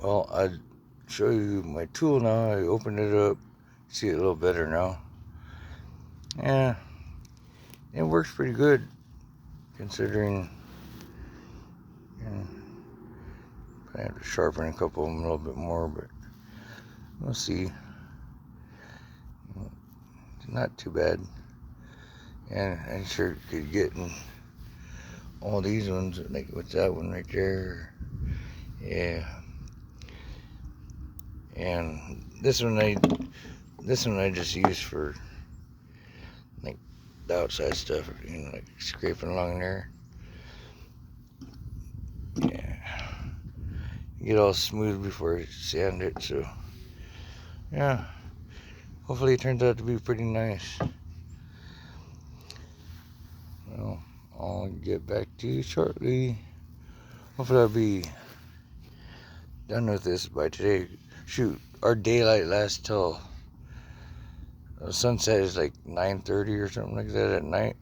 Well, I'd show you my tool now. I opened it up, see it a little better now. Yeah, it works pretty good considering. I have to sharpen a couple of them a little bit more, but we'll see. It's not too bad. And I sure could get in all these ones, like what's that one right there? Yeah. And this one I just use for like the outside stuff, like scraping along there. Yeah. Get all smooth before I sand it, so yeah. Hopefully it turns out to be pretty nice. Well, I'll get back to you shortly. Hopefully I'll be done with this by today. Shoot, our daylight lasts till sunset is like 9:30 or something like that at night,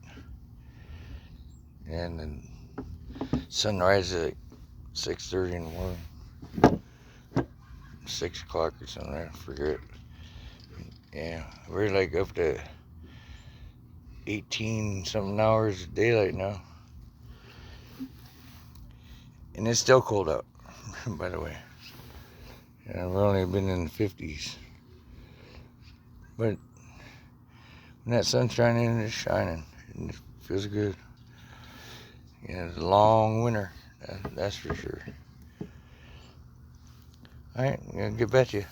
and then sunrise is like 6:30 in the morning, 6 o'clock or something. I forget. Yeah, we're like up to 18 something hours of daylight now, and it's still cold out. By the way, yeah, we've only been in the 50s, but when that sun's shining, it's shining, and it feels good. Yeah, it's a long winter, that's for sure. Alright, I'm gonna get back to you.